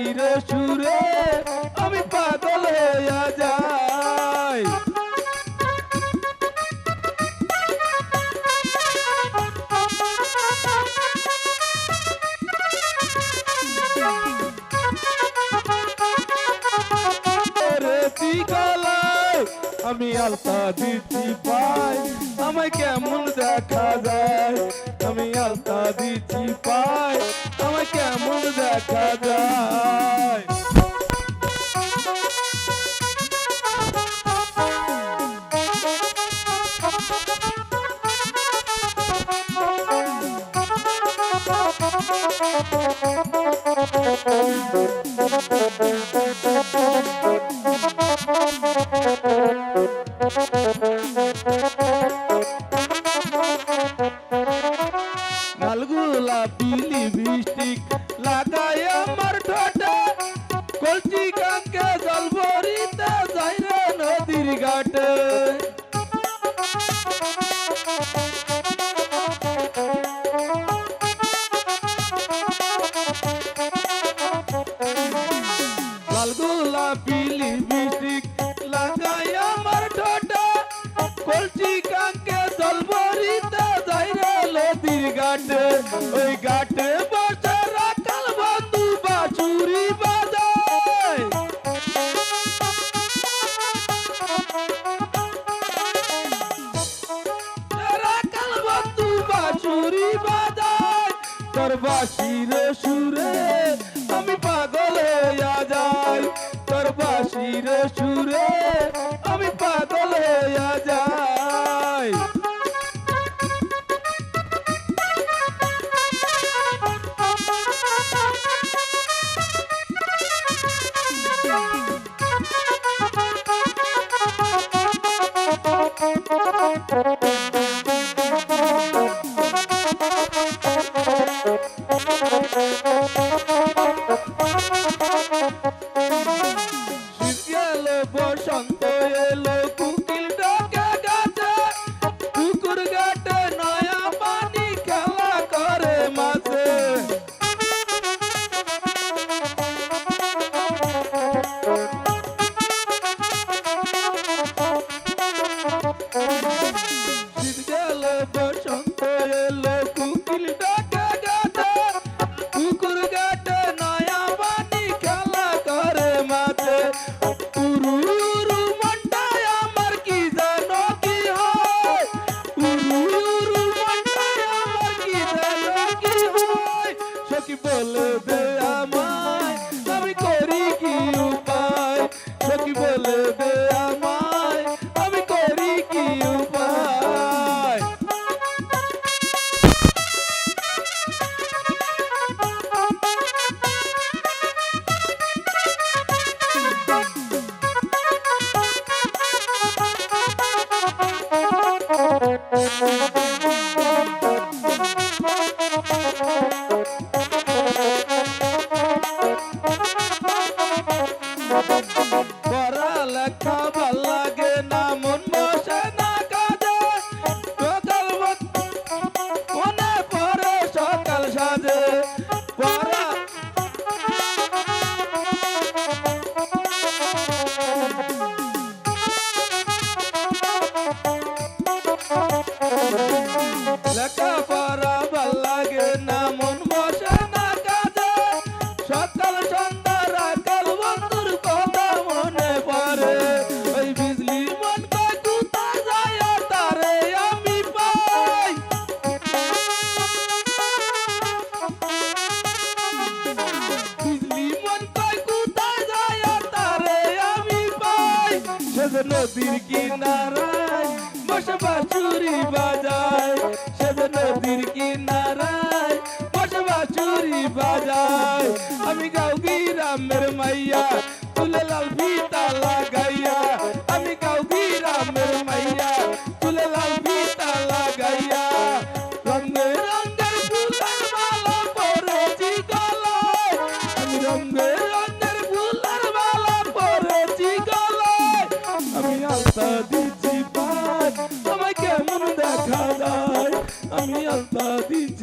বাঁশির সুরে আমি পাগল হইয়া যাই। আমি আলতা দিচ্ছি পাই আমায় কেমন দেখা যায়, আমি আলতা দিচ্ছি পাই আমায় কেমন দেখা যায়। লালগুলা পিলি বৃষ্টিক লাগাই আমার ঠোঁটে, কলচি কাঙ্কে জল ভরিতে যাই রে নদীর ঘাটে। লালগুলা পিলি বৃষ্টিক লাগাই আমার ঠোঁটে, কলচি কাঙ্কে জল ভরিতে যাই রে নদীর ঘাটে। ওই ঘাটে বসে রাখাল বন্ধু বাঁশুরি বাজায়, রাখাল বন্ধু বাঁশুরি বাজায়। তোর বাঁশির সুরে আমি পাগল হইয়া যাই, তোর বাঁশির সুরে আমি পাগল হইয়া যাই। বসন্ত এলো কুকিল ডাকে গাছে, পুকুর ঘাটে নয়া পানি খেলা করে মাঝে। শীত গেল বসন্ত এলো কুকিল ডাকে গাছে, পুকুর ঘাটে নয়া পানি খেলা করে মাঝে। বলে দে আমায় আমি করি কি উপায়, সখী বলে দে আমায় আমি করি কি উপায়। পড়ালেখা ভাল লাগে না, মন বসে না কাজে, সকাল মনে পড়ে সকাল সাজে। লেখাপড়া ভাল লাগে না, মন বসে না কাজে, সকাল সন্ধ্যা রাখাল বন্ধুর কথা মনে পড়ে। ওই বিজলি মন কয় কোথায় যায় তারে আমি পাই, বিজলি মন কয় কোথায় যায় তারে আমি পাই। সে যে নদীর কিনারায় বসে বাঁশুরি বাজায়, সে যে নদীর কিনারায় বসে বাঁশুরি বাজায়। আমি গাও গ্রামের মাইয়া তুলে লাল ফিতা লাগাইয়া, আমি গাও গ্রামের মাইয়া তুলে লাল ফিতা লাগাইয়া। রঙে রঙের ফুলের মালা পরেছি গলায়, আমি রঙে রঙের ফুলের মালা পরেছি গলায়। আমি আলতা দিচ্ছি পাই আমায় কেমন দেখা যায়, আমি আলতা দিচ্ছি